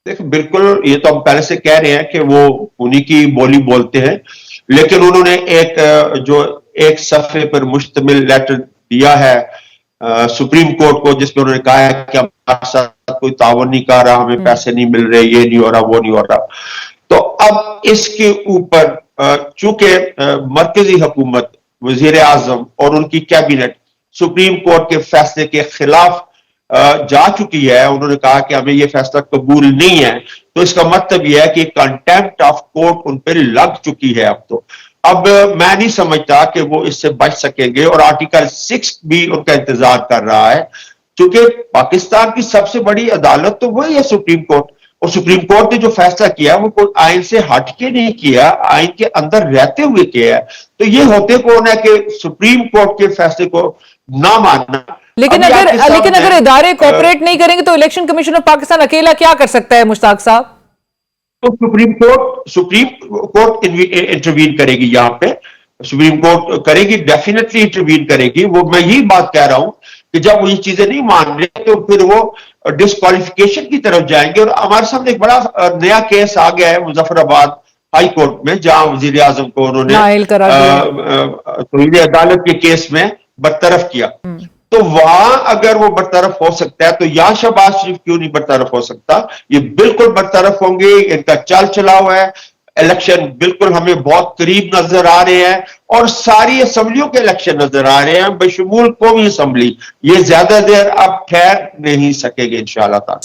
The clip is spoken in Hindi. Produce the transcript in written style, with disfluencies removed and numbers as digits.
देखो बिल्कुल, ये तो हम पहले से कह रहे हैं कि वो उन्हीं की बोली बोलते हैं, लेकिन उन्होंने जो एक सफ़े पर मुश्तमिल लेटर दिया है सुप्रीम कोर्ट को, जिसमें उन्होंने कहा है कि हमारे साथ कोई ताउन नहीं कर रहा, हमें पैसे नहीं मिल रहे, ये नहीं हो रहा, वो नहीं हो रहा। तो अब इसके ऊपर चूंकि मरकजी हुकूमत, वजीर आजम और उनकी कैबिनेट सुप्रीम कोर्ट के फैसले के खिलाफ जा चुकी है, उन्होंने कहा कि हमें यह फैसला कबूल नहीं है, तो इसका मतलब यह है कि कंटेम्प्ट ऑफ कोर्ट उन पर लग चुकी है। अब मैं नहीं समझता कि वो इससे बच सकेंगे, और आर्टिकल 6 भी उनका इंतजार कर रहा है, क्योंकि पाकिस्तान की सबसे बड़ी अदालत तो वही है सुप्रीम कोर्ट, और सुप्रीम कोर्ट ने जो फैसला किया वो कोई आइन से हट के नहीं किया, आइन के अंदर रहते हुए किया है। तो ये होते कौन है कि सुप्रीम कोर्ट के फैसले को ना मानना। लेकिन अगर इदारे कोऑपरेट नहीं करेंगे तो इलेक्शन कमीशन ऑफ पाकिस्तान अकेला क्या कर सकता है मुश्ताक साहब? तो सुप्रीम कोर्ट इंटरवीन करेगी यहाँ पे, सुप्रीम कोर्ट करेगी, डेफिनेटली इंटरवीन करेगी। वो मैं यही बात कह रहा हूं कि जब वो ये चीजें नहीं मान रहे तो फिर वो डिस्क्वालिफिकेशन की तरफ जाएंगे। और हमारे सामने एक बड़ा नया केस आ गया है मुजफ्फराबाद हाई कोर्ट में, जहां वजीर आजम को उन्होंने अदालत के केस में बरतरफ किया। तो वहां अगर वो बरतरफ हो सकता है, तो यहां शहबाज शरीफ क्यों नहीं बरतरफ हो सकता? ये बिल्कुल बरतरफ होंगे, इनका चल चला हुआ है। इलेक्शन बिल्कुल हमें बहुत करीब नजर आ रहे हैं, और सारी असम्बलियों के इलेक्शन नजर आ रहे हैं, बशमूल कौमी असम्बली। ये ज्यादा देर अब ठहर नहीं सकेंगे इंशाअल्लाह ताला।